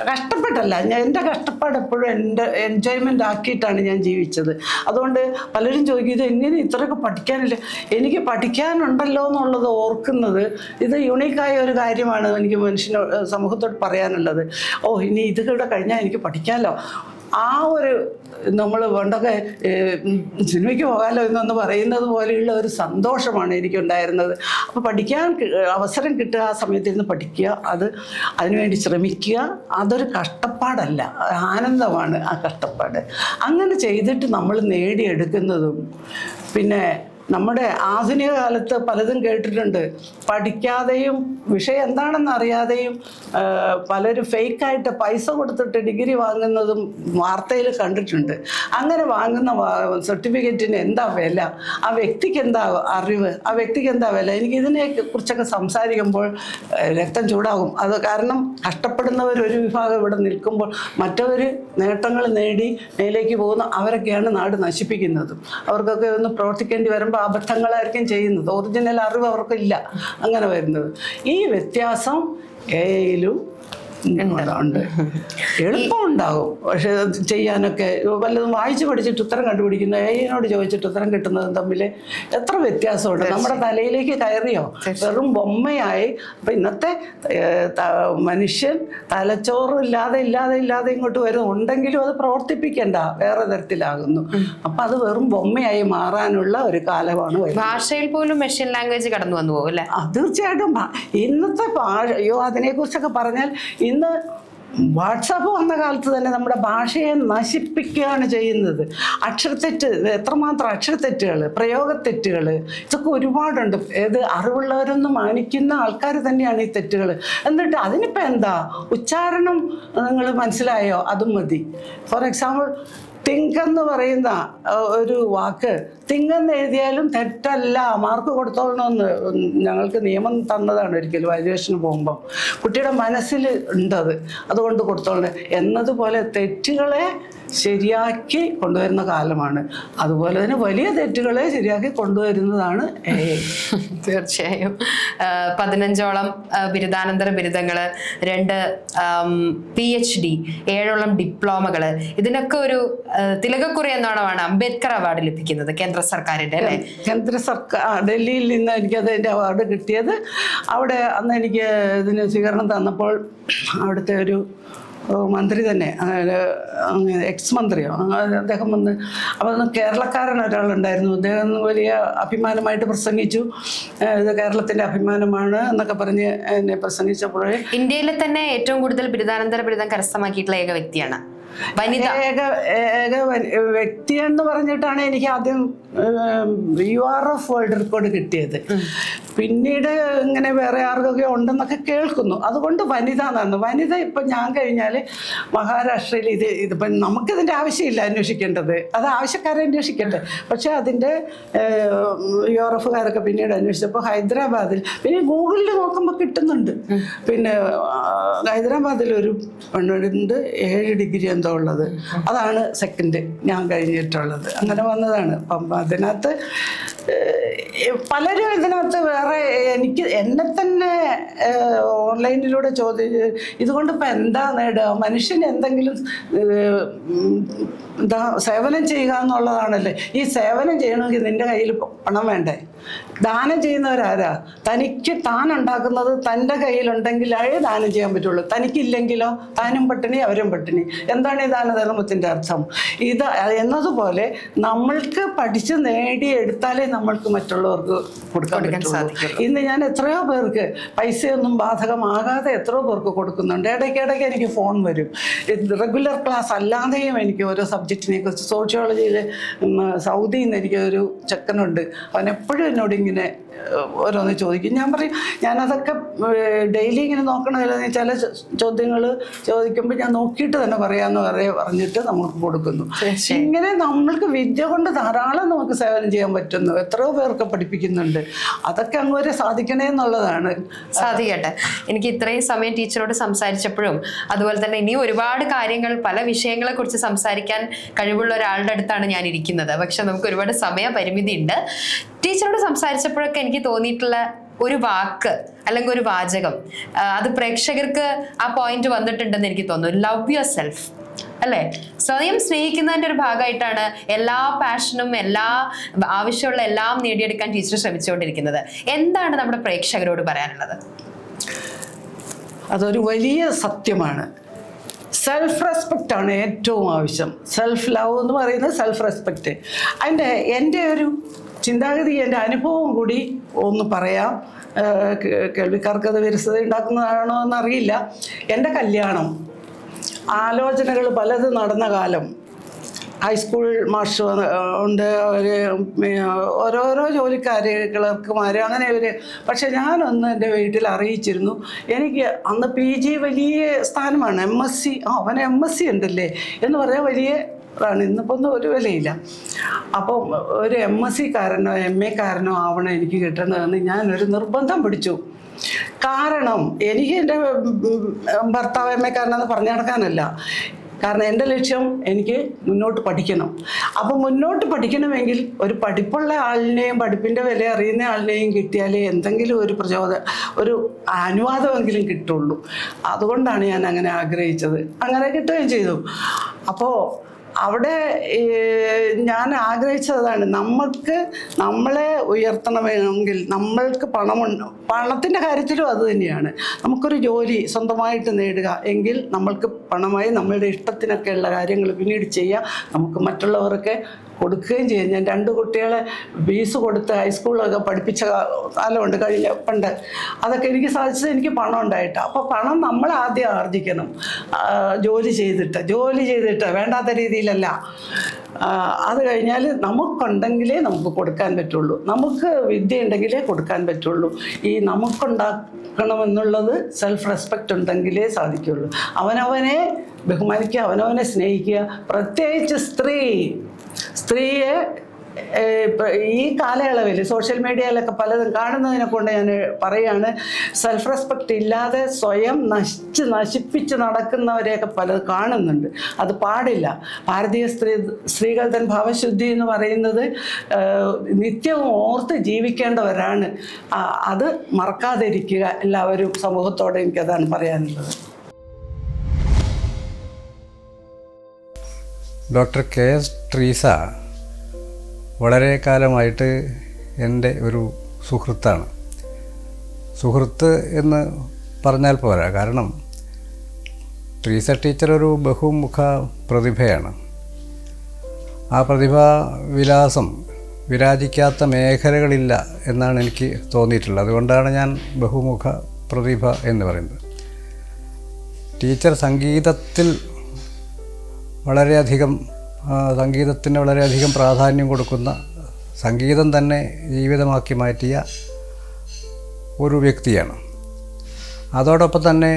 കഷ്ടപ്പെട്ടല്ല, എൻ്റെ കഷ്ടപ്പാട് എപ്പോഴും എൻ്റെ എൻജോയ്മെൻ്റ് ആക്കിയിട്ടാണ് ഞാൻ ജീവിച്ചത്. അതുകൊണ്ട് പലരും ചോദിക്കും ഇത് എങ്ങനെ ഇത്രയൊക്കെ പഠിക്കാനില്ല. എനിക്ക് പഠിക്കാനുണ്ടല്ലോ എന്നുള്ളത് ഓർക്കുന്നത് ഇത് യുണീക്കായ ഒരു കാര്യമാണ് എനിക്ക് സമൂഹത്തോട് പറയാനുള്ളത്. ഇനി ഇത് കൂടെ കഴിഞ്ഞാൽ എനിക്ക് പഠിക്കാമല്ലോ. ആ ഒരു നമ്മൾ പണ്ടൊക്കെ സിനിമയ്ക്ക് പോകാമല്ലോ എന്നൊന്ന് പറയുന്നത് പോലെയുള്ള ഒരു സന്തോഷമാണ് എനിക്കുണ്ടായിരുന്നത്. അപ്പോൾ പഠിക്കാൻ അവസരം കിട്ടുക, ആ സമയത്തിരുന്ന് പഠിക്കുക, അതിനുവേണ്ടി ശ്രമിക്കുക. അതൊരു കഷ്ടപ്പാടല്ല, ആനന്ദമാണ് ആ കഷ്ടപ്പാട്. അങ്ങനെ ചെയ്തിട്ട് നമ്മൾ നേടിയെടുക്കുന്നതും. പിന്നെ നമ്മുടെ ആധുനിക കാലത്ത് പലതും കേട്ടിട്ടുണ്ട്. പഠിക്കാതെയും വിഷയം എന്താണെന്ന് അറിയാതെയും പലരും ഫേക്കായിട്ട് പൈസ കൊടുത്തിട്ട് ഡിഗ്രി വാങ്ങുന്നതും വാർത്തയിൽ കണ്ടിട്ടുണ്ട്. അങ്ങനെ വാങ്ങുന്ന സർട്ടിഫിക്കറ്റിന് എന്താ വില, ആ വ്യക്തിക്ക് എന്താ അറിവ്, ആ വ്യക്തിക്ക് എന്താ വില? എനിക്കിതിനെ കുറിച്ചൊക്കെ സംസാരിക്കുമ്പോൾ രക്തം ചൂടാകും. അത് കാരണം കഷ്ടപ്പെടുന്നവർ ഒരു വിഭാഗം ഇവിടെ നിൽക്കുമ്പോൾ മറ്റവർ നേട്ടങ്ങൾ നേടി മേലേക്ക് പോകുന്ന അവരൊക്കെയാണ് നാട് നശിപ്പിക്കുന്നതും. അവർക്കൊക്കെ ഒന്ന് പ്രവർത്തിക്കേണ്ടി വരുമ്പോൾ അബദ്ധങ്ങളായിരിക്കും ചെയ്യുന്നത്. ഒറിജിനൽ അറിവ് അവർക്കില്ല. അങ്ങനെ വരുന്നത് ഈ വ്യത്യാസം AI-യിലും ഉണ്ട്. എളുപ്പമുണ്ടാകും, പക്ഷെ ചെയ്യാനൊക്കെ വല്ലതും വായിച്ച് പഠിച്ചിട്ട് ഉത്തരം കണ്ടുപിടിക്കുന്ന AI-നോട് ചോദിച്ചിട്ട് ഉത്തരം കിട്ടുന്നതും തമ്മിൽ എത്ര വ്യത്യാസമുണ്ട്. നമ്മുടെ തലയിലേക്ക് കയറിയോ വെറും ബൊമ്മയായി. അപ്പം ഇന്നത്തെ മനുഷ്യൻ തലച്ചോറ് ഇല്ലാതെ ഇങ്ങോട്ട് വരും. ഉണ്ടെങ്കിലും അത് പ്രവർത്തിപ്പിക്കേണ്ട വേറെ തരത്തിലാകുന്നു. അപ്പം അത് വെറും ബൊമ്മയായി മാറാനുള്ള ഒരു കാലമാണ് വരുന്നത്. ഭാഷയിൽ പോലും മെഷീൻ ലാംഗ്വേജ് കടന്നു വന്നു പോകും അല്ലേ? തീർച്ചയായിട്ടും. ഇന്നത്തെ അതിനെക്കുറിച്ചൊക്കെ പറഞ്ഞാൽ ഇന്ന് വാട്സാപ്പ് വന്ന കാലത്ത് തന്നെ നമ്മുടെ ഭാഷയെ നശിപ്പിക്കുകയാണ് ചെയ്യുന്നത്. അക്ഷരത്തെറ്റ്, എത്രമാത്രം അക്ഷരത്തെറ്റുകൾ, പ്രയോഗത്തെറ്റുകൾ, ഇതൊക്കെ ഒരുപാടുണ്ട്. അറിവുള്ളവരൊന്നും മാനിക്കുന്ന ആൾക്കാർ തന്നെയാണ് ഈ തെറ്റുകൾ. എന്നിട്ട് അതിനിപ്പോൾ എന്താ, ഉച്ചാരണം നിങ്ങൾ മനസ്സിലായോ? അതും മതി. ഫോർ എക്സാമ്പിൾ തിങ്കെന്ന് പറയുന്ന ഒരു വാക്ക് തിങ്കെന്ന് എഴുതിയാലും തെറ്റല്ല, മാർക്ക് കൊടുത്തോളണമെന്ന് ഞങ്ങൾക്ക് നിയമം തന്നതാണ് ഒരിക്കൽ വാല്യുവേഷന് പോകുമ്പോൾ. കുട്ടിയുടെ മനസ്സിൽ ഉണ്ടത്, അതുകൊണ്ട് കൊടുത്തോളണം എന്നതുപോലെ തെറ്റുകളെ ശരിയാക്കി കൊണ്ടുവരുന്ന കാലമാണ്. അതുപോലെ തന്നെ വലിയ തെറ്റുകളെ ശരിയാക്കി കൊണ്ടുവരുന്നതാണ് AI. തീർച്ചയായും. 15ഓളം ബിരുദാനന്തര ബിരുദങ്ങൾ, 2 PhD, 7ഓളം ഡിപ്ലോമകള്, ഇതിനൊക്കെ ഒരു തിലകക്കുറി എന്നോണമാണ് അംബേദ്കർ അവാർഡ് ലഭിക്കുന്നത് കേന്ദ്ര സർക്കാരിന്റെ അല്ലേ? കേന്ദ്ര സർക്കാർ ഡൽഹിയിൽ നിന്ന് എനിക്കത് എൻ്റെ അവാർഡ് കിട്ടിയത്. അവിടെ അന്ന് എനിക്ക് ഇതിന് സ്വീകരണം തന്നപ്പോൾ അവിടുത്തെ ഒരു മന്ത്രി തന്നെ, എക്സ് മന്ത്രിയോ, അദ്ദേഹം വന്ന് അപ്പോൾ കേരളക്കാരൻ ഒരാളുണ്ടായിരുന്നു. അദ്ദേഹം വലിയ അഭിമാനമായിട്ട് പ്രസംഗിച്ചു. ഇത് കേരളത്തിൻ്റെ അഭിമാനമാണ് എന്നൊക്കെ പറഞ്ഞ് എന്നെ പ്രസംഗിച്ചപ്പോഴേ ഇന്ത്യയിലെ തന്നെ ഏറ്റവും കൂടുതൽ ബിരുദാനന്തര ബിരുദം കരസ്ഥമാക്കിയിട്ടുള്ള ഏക വ്യക്തിയാണ്. ഏക വ്യക്തി എന്ന് പറഞ്ഞിട്ടാണ് എനിക്ക് ആദ്യം URF വേൾഡ് റെക്കോർഡ് കിട്ടിയത്. പിന്നീട് ഇങ്ങനെ വേറെ ആർക്കൊക്കെ ഉണ്ടെന്നൊക്കെ കേൾക്കുന്നു. അതുകൊണ്ട് വനിത എന്നാണ്. വനിത ഇപ്പം ഞാൻ കഴിഞ്ഞാൽ മഹാരാഷ്ട്രയിൽ ഇതിപ്പം നമുക്കിതിൻ്റെ ആവശ്യമില്ല അന്വേഷിക്കേണ്ടത്, അത് ആവശ്യക്കാരെ അന്വേഷിക്കട്ടെ. പക്ഷെ അതിൻ്റെ URFകാരൊക്കെ പിന്നീട് അന്വേഷിച്ചപ്പോൾ ഹൈദരാബാദിൽ, പിന്നെ ഗൂഗിളിൽ നോക്കുമ്പോൾ കിട്ടുന്നുണ്ട്. പിന്നെ ഹൈദരാബാദിൽ ഒരു പെണ്ണുണ്ട് 7 ഡിഗ്രി എന്തോ ഉള്ളത്, അതാണ് സെക്കൻഡ് ഞാൻ കഴിഞ്ഞിട്ടുള്ളത്. അങ്ങനെ വന്നതാണ്. അപ്പം അതിനകത്ത് പലരും ഇതിനകത്ത് വേറെ എന്നെ തന്നെ ഓൺലൈനിലൂടെ ചോദിച്ച് ഇതുകൊണ്ട് ഇപ്പം എന്താ നേടുക, മനുഷ്യന് എന്തെങ്കിലും സേവനം ചെയ്യുക എന്നുള്ളതാണല്ലേ. ഈ സേവനം ചെയ്യണമെങ്കിൽ നിൻ്റെ കയ്യിൽ പണം വേണ്ടേ? ദാനം ചെയ്യുന്നവരാരാ? തനിക്ക് താൻ ഉണ്ടാക്കുന്നത് തൻ്റെ കയ്യിലുണ്ടെങ്കിലേ ദാനം ചെയ്യാൻ പറ്റുള്ളൂ. തനിക്കില്ലെങ്കിലോ താനും പട്ടിണി അവരും പട്ടിണി. എന്താണ് ഈ ദാനധർമ്മത്തിൻ്റെ അർത്ഥം? ഇത് എന്നതുപോലെ നമ്മൾക്ക് പഠിച്ച് നേടിയെടുത്താലേ നമ്മൾക്ക് മറ്റുള്ളവർക്ക് കൊടുക്കാൻ സാധിക്കും. ഇന്ന് ഞാൻ എത്രയോ പേർക്ക് പൈസയൊന്നും ബാധകമാകാതെ എത്രയോ പേർക്ക് കൊടുക്കുന്നുണ്ട്. ഇടയ്ക്കിടയ്ക്ക് എനിക്ക് ഫോൺ വരും. റെഗുലർ ക്ലാസ് അല്ലാതെയും എനിക്ക് ഓരോ സബ്ജക്റ്റിനെ കുറിച്ച് സോഷ്യോളജിയിൽ സൗദിയിൽ നിന്ന് എനിക്കൊരു ചെക്കനുണ്ട്. അവൻ എപ്പോഴും എന്നോട് ഇങ്ങനെ ഓരോന്ന് ചോദിക്കും. ഞാൻ പറയും ഞാനതൊക്കെ ഡെയിലി ഇങ്ങനെ നോക്കണമല്ലോ. ചില ചോദ്യങ്ങൾ ചോദിക്കുമ്പോൾ ഞാൻ നോക്കിയിട്ട് തന്നെ പറയാമെന്ന് പറഞ്ഞിട്ട് നമുക്ക് കൊടുക്കുന്നു. ഇങ്ങനെ നമ്മൾക്ക് വിദ്യ കൊണ്ട് ധാരാളം നമുക്ക് സേവനം ചെയ്യാൻ പറ്റുന്നു. എത്രയോ പേർക്ക് പഠിപ്പിക്കുന്നുണ്ട്. അതൊക്കെ അങ്ങോട്ട് സാധിക്കണേ എന്നുള്ളതാണ്. സാധിക്കട്ടെ. എനിക്ക് ഇത്രയും സമയം ടീച്ചറോട് സംസാരിച്ചപ്പോഴും അതുപോലെ തന്നെ ഇനി ഒരുപാട് കാര്യങ്ങൾ പല വിഷയങ്ങളെ കുറിച്ച് സംസാരിക്കാൻ കഴിവുള്ള ഒരാളുടെ അടുത്താണ് ഞാൻ ഇരിക്കുന്നത്. പക്ഷെ നമുക്ക് ഒരുപാട് സമയപരിമിതി ഉണ്ട്. ടീച്ചറോട് സംസാരിച്ചപ്പോഴൊക്കെ എനിക്ക് തോന്നിയിട്ടുള്ള ഒരു വാക്ക് അല്ലെങ്കിൽ ഒരു വാചകം, അത് പ്രേക്ഷകർക്ക് ആ പോയിന്റ് വന്നിട്ടുണ്ടെന്ന് എനിക്ക് തോന്നുന്നു. ലവ് യുവർ സെൽഫ്, അല്ലേ? സ്വയം സ്നേഹിക്കുന്നതിൻ്റെ ഒരു ഭാഗമായിട്ടാണ് എല്ലാ പാഷനും എല്ലാ ആവശ്യമുള്ള എല്ലാം നേടിയെടുക്കാൻ ടീച്ചർ ശ്രമിച്ചുകൊണ്ടിരിക്കുന്നത്. എന്താണ് നമ്മുടെ പ്രേക്ഷകരോട് പറയാനുള്ളത്? അതൊരു വലിയ സത്യമാണ്. സെൽഫ് റെസ്പെക്റ്റ് ആണ് ഏറ്റവും ആവശ്യം. സെൽഫ് ലവ് എന്ന് പറയുന്നത് സെൽഫ് റെസ്പെക്റ്റ്. എൻ്റെ ഒരു ചിന്താഗതി, എൻ്റെ അനുഭവം കൂടി ഒന്ന് പറയാം. കേൾവിക്കാർക്കത് വിരസത ഉണ്ടാക്കുന്നതാണോ എന്നറിയില്ല. എൻ്റെ കല്യാണം ആലോചനകൾ പലത് നടന്ന കാലം, ഹൈസ്കൂൾ മാഷ് ഉണ്ട്, ഓരോരോ ജോലിക്കാർ, ക്ലർക്കുമാർ, അങ്ങനെ പക്ഷെ ഞാനൊന്ന് എൻ്റെ വീട്ടിൽ അറിയിച്ചിരുന്നു. എനിക്ക് അന്ന് PG വലിയ സ്ഥാനമാണ്. MSc, അവന് MSc ഉണ്ടല്ലേ എന്ന് പറയാൻ വലിയ ാണ്. ഇന്നിപ്പോൾ ഒന്നും ഒരു വിലയില്ല. അപ്പോൾ ഒരു MSc കാരനോ MA കാരനോ ആവണം എനിക്ക് കിട്ടുന്നതെന്ന് ഞാനൊരു നിർബന്ധം പിടിച്ചു. കാരണം എനിക്ക് എൻ്റെ ഭർത്താവ് MA കാരനെന്ന് പറഞ്ഞു നടക്കാനല്ല. കാരണം എൻ്റെ ലക്ഷ്യം എനിക്ക് മുന്നോട്ട് പഠിക്കണം. അപ്പോൾ മുന്നോട്ട് പഠിക്കണമെങ്കിൽ ഒരു പഠിപ്പുള്ള ആളിനെയും പഠിപ്പിൻ്റെ വില അറിയുന്ന ആളിനെയും കിട്ടിയാലേ എന്തെങ്കിലും ഒരു അനുവാദമെങ്കിലും കിട്ടുള്ളൂ. അതുകൊണ്ടാണ് ഞാൻ അങ്ങനെ ആഗ്രഹിച്ചത്. അങ്ങനെ കിട്ടുകയും ചെയ്തു. അപ്പോൾ അവിടെ ഞാൻ ആഗ്രഹിച്ചതാണ്, നമ്മളെ ഉയർത്തണമെങ്കിൽ നമ്മൾക്ക് പണത്തിൻ്റെ കാര്യത്തിലും അത് തന്നെയാണ്. നമുക്കൊരു ജോലി സ്വന്തമായിട്ട് നേടുക എങ്കിൽ നമ്മൾക്ക് പണമായി നമ്മളുടെ ഇഷ്ടത്തിനൊക്കെയുള്ള കാര്യങ്ങൾ പിന്നീട് ചെയ്യാം. നമുക്ക് മറ്റുള്ളവർക്ക് കൊടുക്കുകയും ചെയ്യും. ഞാൻ 2 കുട്ടികളെ ഫീസ് കൊടുത്ത് ഹൈസ്കൂളിലൊക്കെ പഠിപ്പിച്ച കാലമുണ്ട് പണ്ട്. അതൊക്കെ എനിക്ക് സാധിച്ചത് എനിക്ക് പണം ഉണ്ടായിട്ടാണ്. അപ്പോൾ പണം നമ്മൾ ആദ്യം ആർജിക്കണം. ജോലി ചെയ്തിട്ട് വേണ്ടാത്ത രീതിയിലല്ല. അത് കഴിഞ്ഞാൽ നമുക്കുണ്ടെങ്കിലേ നമുക്ക് കൊടുക്കാൻ പറ്റുള്ളൂ. നമുക്ക് വിദ്യ ഉണ്ടെങ്കിലേ കൊടുക്കാൻ പറ്റുള്ളൂ. ഈ നമുക്കുണ്ടാക്കണമെന്നുള്ളത് സെൽഫ് റെസ്പെക്റ്റ് ഉണ്ടെങ്കിലേ സാധിക്കുള്ളൂ. അവനവനെ ബഹുമാനിക്കുക, അവനവനെ സ്നേഹിക്കുക. പ്രത്യേകിച്ച് സ്ത്രീയെ ഈ കാലയളവിൽ സോഷ്യൽ മീഡിയയിലൊക്കെ പലതും കാണുന്നതിനെ കൊണ്ട് ഞാൻ പറയുകയാണ്, സെൽഫ് റെസ്പെക്റ്റ് ഇല്ലാതെ സ്വയം നശിപ്പിച്ച് നടക്കുന്നവരെയൊക്കെ പലത് കാണുന്നുണ്ട്. അത് പാടില്ല. ഭാരതീയ സ്ത്രീകൾ തൻ ഭാവശുദ്ധി എന്ന് പറയുന്നത് നിത്യവും ഓർത്ത് ജീവിക്കേണ്ടവരാണ്. അത് മറക്കാതിരിക്കുക എല്ലാവരും സമൂഹത്തോടെ. എനിക്കതാണ് പറയാനുള്ളത്. ഡോക്ടർ KS ട്രീസ വളരെ കാലമായിട്ട് എൻ്റെ ഒരു സുഹൃത്താണ്. സുഹൃത്ത് എന്ന് പറഞ്ഞാൽ പോരാ, കാരണം ട്രീസ ടീച്ചർ ഒരു ബഹുമുഖ പ്രതിഭയാണ്. ആ പ്രതിഭാവിലാസം വിരാജിക്കാത്ത മേഖലകളില്ല എന്നാണ് എനിക്ക് തോന്നിയിട്ടുള്ളത്. അതുകൊണ്ടാണ് ഞാൻ ബഹുമുഖ പ്രതിഭ എന്ന് പറയുന്നത്. ടീച്ചർ സംഗീതത്തിന് വളരെയധികം പ്രാധാന്യം കൊടുക്കുന്ന, സംഗീതം തന്നെ ജീവിതമാക്കി മാറ്റിയ ഒരു വ്യക്തിയാണ്. അതോടൊപ്പം തന്നെ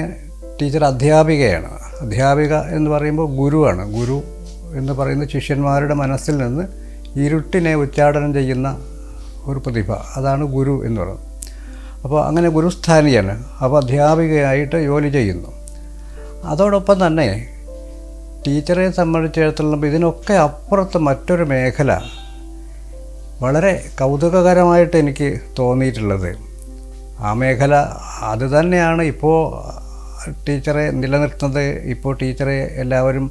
ടീച്ചർ അധ്യാപികയാണ്. അധ്യാപിക എന്ന് പറയുമ്പോൾ ഗുരുവാണ്. ഗുരു എന്ന് പറയുന്ന ശിഷ്യന്മാരുടെ മനസ്സിൽ നിന്ന് ഇരുട്ടിനെ ഉച്ചാടനം ചെയ്യുന്ന ഒരു പ്രതിഭ, അതാണ് ഗുരു എന്ന് പറയുന്നത്. അപ്പോൾ അങ്ങനെ ഗുരുസ്ഥാനിയാണ്. അപ്പോൾ അധ്യാപികയായിട്ട് ജോലി ചെയ്യുന്നു. അതോടൊപ്പം തന്നെ ടീച്ചറെ സംബന്ധിച്ചിടത്തോളം ഇതിനൊക്കെ അപ്പുറത്ത് മറ്റൊരു മേഖല വളരെ കൗതുകകരമായിട്ട് എനിക്ക് തോന്നിയിട്ടുള്ളത്, ആ മേഖല അത് തന്നെയാണ് ഇപ്പോൾ ടീച്ചറെ നിലനിർത്തുന്നത്, ഇപ്പോൾ ടീച്ചറെ എല്ലാവരും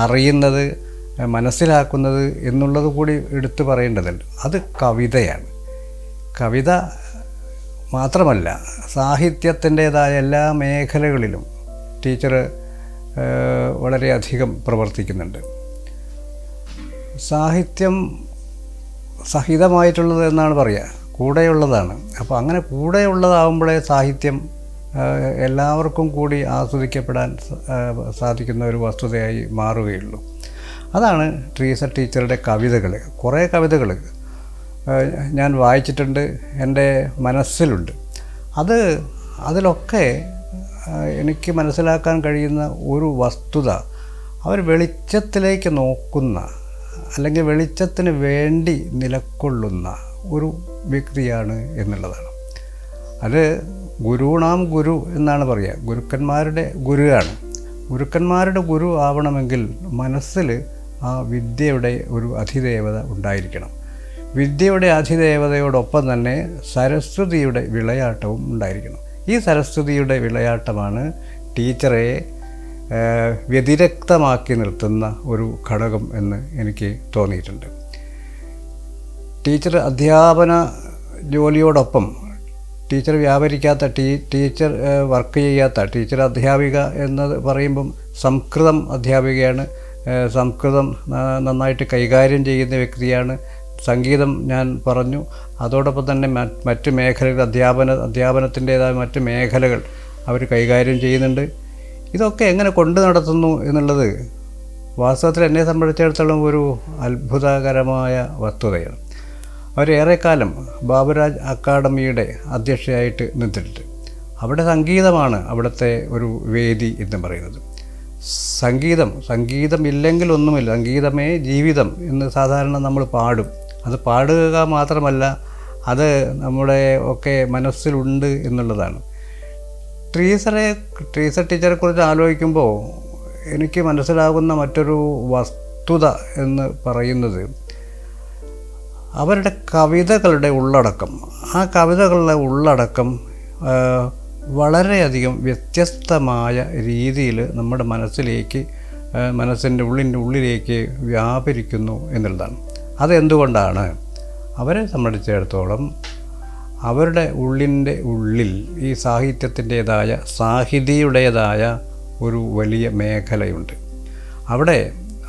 അറിയുന്നത്, മനസ്സിലാക്കുന്നത് എന്നുള്ളത് കൂടി എടുത്തു പറയേണ്ടതുണ്ട്. അത് കവിതയാണ്. കവിത മാത്രമല്ല, സാഹിത്യത്തിൻ്റേതായ എല്ലാ മേഖലകളിലും ടീച്ചർ വളരെയധികം പ്രവർത്തിക്കുന്നുണ്ട്. സാഹിത്യം സഹിതമായിട്ടുള്ളത് എന്നാണ് പറയുക, കൂടെയുള്ളതാണ്. അപ്പോൾ അങ്ങനെ കൂടെയുള്ളതാവുമ്പോഴേ സാഹിത്യം എല്ലാവർക്കും കൂടി ആസ്വദിക്കപ്പെടാൻ സാധിക്കുന്ന ഒരു വസ്തുതയായി മാറുകയുള്ളൂ. അതാണ് ട്രീസ ടീച്ചറുടെ കവിതകൾ. കുറേ കവിതകൾ ഞാൻ വായിച്ചിട്ടുണ്ട്, എൻ്റെ മനസ്സിലുണ്ട്. അതിലൊക്കെ എനിക്ക് മനസ്സിലാക്കാൻ കഴിയുന്ന ഒരു വസ്തുത, അവർ വെളിച്ചത്തിലേക്ക് നോക്കുന്ന അല്ലെങ്കിൽ വെളിച്ചത്തിന് വേണ്ടി നിലകൊള്ളുന്ന ഒരു വ്യക്തിയാണ് എന്നുള്ളതാണ്. അത് ഗുരുണാം ഗുരു എന്നാണ് പറയുക, ഗുരുക്കന്മാരുടെ ഗുരുവാണ്. ഗുരുക്കന്മാരുടെ ഗുരു ആവണമെങ്കിൽ മനസ്സിൽ ആ വിദ്യയുടെ ഒരു അധിദേവത ഉണ്ടായിരിക്കണം. വിദ്യയുടെ അധിദേവതയോടൊപ്പം തന്നെ സരസ്വതിയുടെ വിളയാട്ടവും ഉണ്ടായിരിക്കണം. ഈ സരസ്വതിയുടെ വിളയാട്ടമാണ് ടീച്ചറെ വ്യതിരക്തമാക്കി നിർത്തുന്ന ഒരു ഘടകം എന്ന് എനിക്ക് തോന്നിയിട്ടുണ്ട്. ടീച്ചർ അധ്യാപന ജോലിയോടൊപ്പം ടീച്ചർ വ്യാപരിക്കാത്ത, ടീച്ചർ വർക്ക് ചെയ്യാത്ത, ടീച്ചർ അധ്യാപിക എന്ന് പറയുമ്പം സംസ്കൃതം അധ്യാപികയാണ്, സംസ്കൃതം നന്നായിട്ട് കൈകാര്യം ചെയ്യുന്ന വ്യക്തിയാണ്. സംഗീതം ഞാൻ പറഞ്ഞു, അതോടൊപ്പം തന്നെ മറ്റ് മേഖലകൾ, അധ്യാപനത്തിൻ്റേതായ മറ്റ് മേഖലകൾ അവർ കൈകാര്യം ചെയ്യുന്നുണ്ട്. ഇതൊക്കെ എങ്ങനെ കൊണ്ടു നടത്തുന്നു എന്നുള്ളത് വാസ്തവത്തിൽ എന്നെ സംബന്ധിച്ചിടത്തോളം ഒരു അത്ഭുതകരമായ വസ്തുതയാണ്. അവരേറെക്കാലം ബാബുരാജ് അക്കാഡമിയുടെ അധ്യക്ഷയായിട്ട് നിന്നിട്ടുണ്ട്. അവിടെ സംഗീതമാണ് അവിടുത്തെ ഒരു വേദി എന്ന് പറയുന്നത്. സംഗീതം ഇല്ലെങ്കിൽ ഒന്നുമില്ല, സംഗീതമേ ജീവിതം എന്ന് സാധാരണ നമ്മൾ പാടും. അത് പാടുക മാത്രമല്ല, അത് നമ്മുടെ ഒക്കെ മനസ്സിലുണ്ട് എന്നുള്ളതാണ്. ട്രീസ ടീച്ചറെക്കുറിച്ച് ആലോചിക്കുമ്പോൾ എനിക്ക് മനസ്സിലാകുന്ന മറ്റൊരു വസ്തുത എന്ന് പറയുന്നത്, അവരുടെ കവിതകളുടെ ഉള്ളടക്കം, ആ കവിതകളുടെ ഉള്ളടക്കം വളരെയധികം വ്യത്യസ്തമായ രീതിയിൽ നമ്മുടെ മനസ്സിൻ്റെ ഉള്ളിലേക്ക് വ്യാപരിക്കുന്നു എന്നുള്ളതാണ്. അതെന്തുകൊണ്ടാണ്? അവരെ സംബന്ധിച്ചിടത്തോളം അവരുടെ ഉള്ളിൽ ഈ സാഹിതിയുടേതായ ഒരു വലിയ മേഖലയുണ്ട്. അവിടെ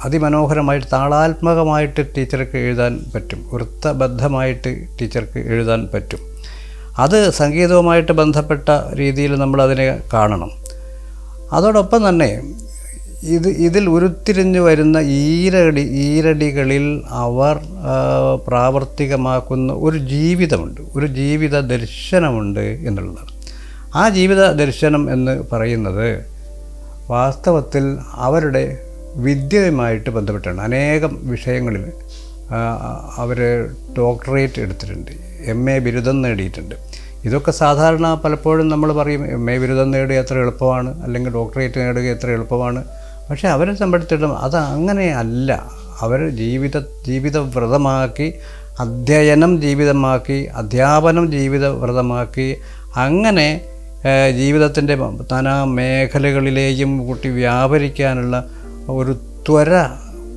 അതിമനോഹരമായിട്ട് താളാത്മകമായിട്ട് ടീച്ചർക്ക് എഴുതാൻ പറ്റും, വൃത്തബദ്ധമായിട്ട് ടീച്ചർക്ക് എഴുതാൻ പറ്റും. അത് സംഗീതവുമായിട്ട് ബന്ധപ്പെട്ട രീതിയിൽ നമ്മളതിനെ കാണണം. അതോടൊപ്പം തന്നെ ഇതിൽ ഉരുത്തിരിഞ്ഞു വരുന്ന ഈരടികളിൽ അവർ പ്രാവർത്തികമാക്കുന്ന ഒരു ജീവിതമുണ്ട്, ഒരു ജീവിത ദർശനമുണ്ട് എന്നുള്ളതാണ്. ആ ജീവിത ദർശനം എന്ന് പറയുന്നത് വാസ്തവത്തിൽ അവരുടെ വിദ്യയുമായിട്ട് ബന്ധപ്പെട്ടാണ്. അനേകം വിഷയങ്ങളിൽ അവർ ഡോക്ടറേറ്റ് എടുത്തിട്ടുണ്ട്, MA ബിരുദം നേടിയിട്ടുണ്ട്. ഇതൊക്കെ സാധാരണ പലപ്പോഴും നമ്മൾ പറയും MA ബിരുദം നേടുക എത്ര എളുപ്പമാണ്, അല്ലെങ്കിൽ ഡോക്ടറേറ്റ് നേടുക എത്ര എളുപ്പമാണ്. പക്ഷേ അവരെ സംബന്ധിച്ചിടത്തോളം അത് അങ്ങനെ അല്ല. അവർ ജീവിതവ്രതമാക്കി, അധ്യയനം ജീവിതമാക്കി, അധ്യാപനം ജീവിതവ്രതമാക്കി, അങ്ങനെ ജീവിതത്തിൻ്റെ നാനാ മേഖലകളിലേക്കും കൂട്ടി വ്യാപരിക്കാനുള്ള ഒരു ത്വര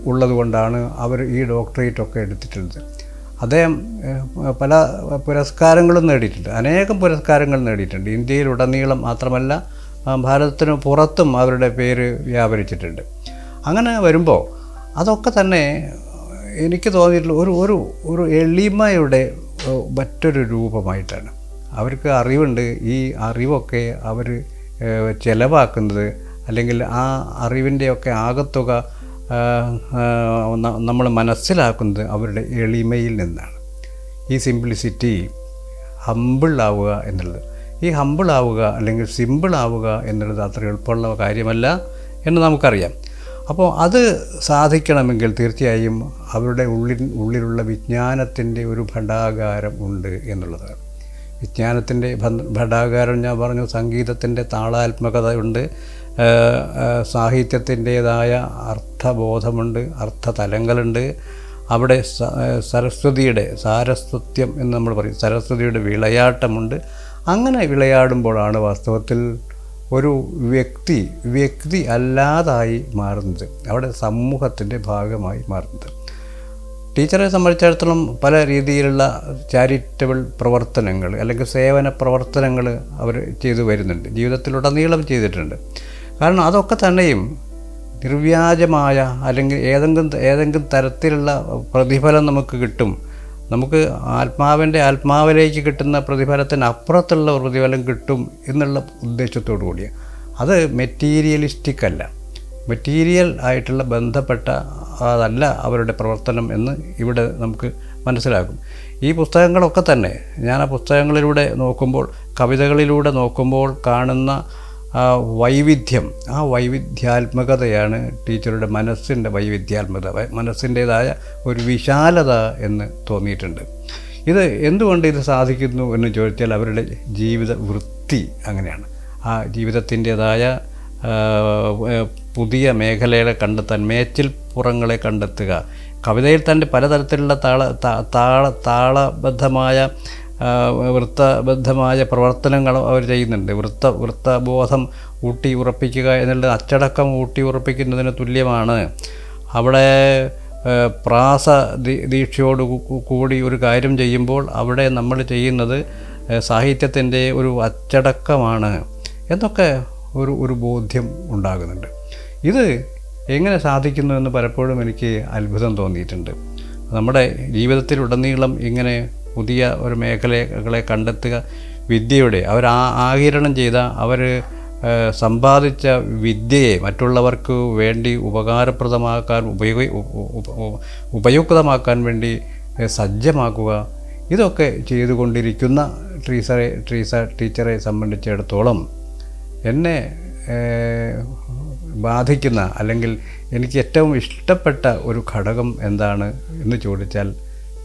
ഉള്ളതുകൊണ്ടാണ് അവർ ഈ ഡോക്ടറേറ്റൊക്കെ എടുത്തിട്ടുള്ളത്. അദ്ദേഹം പല പുരസ്കാരങ്ങളും നേടിയിട്ടുണ്ട്, അനേകം പുരസ്കാരങ്ങൾ നേടിയിട്ടുണ്ട്. ഇന്ത്യയിലുടനീളം മാത്രമല്ല, ഭാരതത്തിന് പുറത്തും അവരുടെ പേര് വ്യാപരിച്ചിട്ടുണ്ട്. അങ്ങനെ വരുമ്പോൾ അതൊക്കെ തന്നെ എനിക്ക് തോന്നിയിട്ടുള്ള ഒരു എളിമയുടെ മറ്റൊരു രൂപമായിട്ടാണ്. അവർക്ക് അറിവുണ്ട്, ഈ അറിവൊക്കെ അവർ ചെലവാക്കുന്നത്, അല്ലെങ്കിൽ ആ അറിവിൻ്റെയൊക്കെ ആകത്തുക നമ്മൾ മനസ്സിലാക്കുന്നത് അവരുടെ എളിമയിൽ നിന്നാണ്. ഈ സിംപ്ലിസിറ്റി, ഹമ്പിളാവുക എന്നുള്ളത്, ഈ ഹമ്പിളാവുക അല്ലെങ്കിൽ സിമ്പിളാവുക എന്നുള്ളത് അത്ര എളുപ്പമുള്ള കാര്യമല്ല എന്ന് നമുക്കറിയാം. അപ്പോൾ അത് സാധിക്കണമെങ്കിൽ തീർച്ചയായും അവരുടെ ഉള്ളിലുള്ള വിജ്ഞാനത്തിൻ്റെ ഒരു ഭണ്ഡാകാരം ഉണ്ട് എന്നുള്ളതാണ്. വിജ്ഞാനത്തിൻ്റെ ഭണ്ഡാകാരം ഞാൻ പറഞ്ഞു, സംഗീതത്തിൻ്റെ താളാത്മകതയുണ്ട്, സാഹിത്യത്തിൻ്റേതായ അർത്ഥബോധമുണ്ട്, അർത്ഥതലങ്ങളുണ്ട്. അവിടെ സരസ്വതിയുടെ സാരസ്വത്യം എന്ന് നമ്മൾ പറയും, സരസ്വതിയുടെ വിളയാട്ടമുണ്ട്. അങ്ങനെ വിളയാടുമ്പോഴാണ് വാസ്തവത്തിൽ ഒരു വ്യക്തി അല്ലാതായി മാറുന്നത്, അവിടെ സമൂഹത്തിൻ്റെ ഭാഗമായി മാറുന്നത്. ടീച്ചറെ സംബന്ധിച്ചിടത്തോളം പല രീതിയിലുള്ള ചാരിറ്റബിൾ പ്രവർത്തനങ്ങൾ അല്ലെങ്കിൽ സേവന പ്രവർത്തനങ്ങൾ അവർ ചെയ്തു വരുന്നുണ്ട്, ജീവിതത്തിലുടനീളം ചെയ്തിട്ടുണ്ട്. കാരണം അതൊക്കെ തന്നെയും നിർവ്യാജമായ അല്ലെങ്കിൽ ഏതെങ്കിലും തരത്തിലുള്ള പ്രതിഫലം നമുക്ക് കിട്ടും, നമുക്ക് ആത്മാവിലേക്ക് കിട്ടുന്ന പ്രതിഫലത്തിന് അപ്പുറത്തുള്ള പ്രതിഫലം കിട്ടും എന്നുള്ള ഉദ്ദേശത്തോടു കൂടിയാണ്. അത് മെറ്റീരിയലിസ്റ്റിക് അല്ല, മെറ്റീരിയൽ ആയിട്ടുള്ള ബന്ധപ്പെട്ട അതല്ല അവരുടെ പ്രവർത്തനം എന്ന് ഇവിടെ നമുക്ക് മനസ്സിലാക്കും. ഈ പുസ്തകങ്ങളൊക്കെ തന്നെ ഞാൻ ആ പുസ്തകങ്ങളിലൂടെ നോക്കുമ്പോൾ, കവിതകളിലൂടെ നോക്കുമ്പോൾ കാണുന്ന വൈവിധ്യം, ആ വൈവിധ്യാത്മകതയാണ് ടീച്ചറുടെ മനസ്സിൻ്റെ വൈവിധ്യാത്മകത, മനസ്സിൻ്റേതായ ഒരു വിശാലത എന്ന് തോന്നിയിട്ടുണ്ട്. ഇത് എന്തുകൊണ്ട് ഇത് സാധിക്കുന്നു എന്ന് ചോദിച്ചാൽ അവരുടെ ജീവിത വൃത്തി അങ്ങനെയാണ്. ആ ജീവിതത്തിൻ്റേതായ പുതിയ മേഖലകളെ കണ്ടെത്താൻ, മേച്ചിൽപ്പുറങ്ങളെ കണ്ടെത്തുക. കവിതയിൽ തന്നെ പലതരത്തിലുള്ള താളബദ്ധമായ വൃത്തബദ്ധമായ പ്രവർത്തനങ്ങൾ അവർ ചെയ്യുന്നുണ്ട്. വൃത്തബോധം ഊട്ടി ഉറപ്പിക്കുക എന്നുള്ളത് അച്ചടക്കം ഊട്ടി ഉറപ്പിക്കുന്നതിന് തുല്യമാണ്. അവിടെ പ്രാസ ദീക്ഷയോട് കൂടി ഒരു കാര്യം ചെയ്യുമ്പോൾ അവിടെ നമ്മൾ ചെയ്യുന്നത് സാഹിത്യത്തിൻ്റെ ഒരു അച്ചടക്കമാണ് എന്നൊക്കെ ഒരു ബോധ്യം ഉണ്ടാകുന്നുണ്ട്. ഇത് എങ്ങനെ സാധിക്കുന്നു എന്ന് പലപ്പോഴും എനിക്ക് അത്ഭുതം തോന്നിയിട്ടുണ്ട്. നമ്മുടെ ജീവിതത്തിലുടനീളം ഇങ്ങനെ പുതിയ ഒരു മേഖലകളെ കണ്ടെത്തുക, വിദ്യയുടെ അവർ ആകിരണം ചെയ്ത, അവർ സമ്പാദിച്ച വിദ്യയെ മറ്റുള്ളവർക്ക് വേണ്ടി ഉപകാരപ്രദമാക്കാൻ, ഉപയുക്തമാക്കാൻ വേണ്ടി സജ്ജമാക്കുക, ഇതൊക്കെ ചെയ്തുകൊണ്ടിരിക്കുന്ന ടീച്ചറെ സംബന്ധിച്ചിടത്തോളം എന്നെ ബാധിക്കുന്ന അല്ലെങ്കിൽ എനിക്ക് ഏറ്റവും ഇഷ്ടപ്പെട്ട ഒരു ഘടകം എന്താണ് എന്ന് ചോദിച്ചാൽ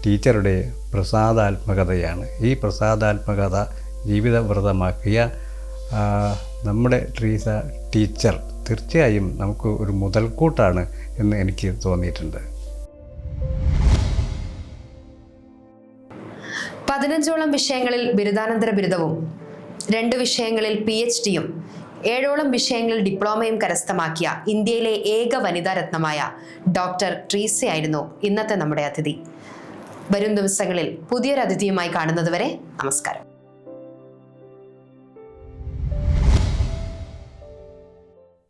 ടീച്ചറുടെ പ്രസാദാത്മകതയാണ്. ഈ പ്രസാദാത്മകത ജീവിതവ്രതമാക്കിയ നമ്മുടെ ടീച്ചർ തീർച്ചയായും നമുക്ക് ഒരു മുതൽക്കൂട്ടാണ് എന്ന് എനിക്ക് തോന്നിയിട്ടുണ്ട്. 15ഓളം വിഷയങ്ങളിൽ ബിരുദാനന്തര ബിരുദവും 2 വിഷയങ്ങളിൽ PhDയും 7ഓളം വിഷയങ്ങളിൽ ഡിപ്ലോമയും കരസ്ഥമാക്കിയ ഇന്ത്യയിലെ ഏക വനിതാ രത്നമായ ഡോക്ടർ ട്രീസയായിരുന്നു ഇന്നത്തെ നമ്മുടെ അതിഥി. വരും ദിവസങ്ങളിൽ പുതിയൊരു അതിഥിയുമായി കാണുന്നതുവരെ നമസ്കാരം.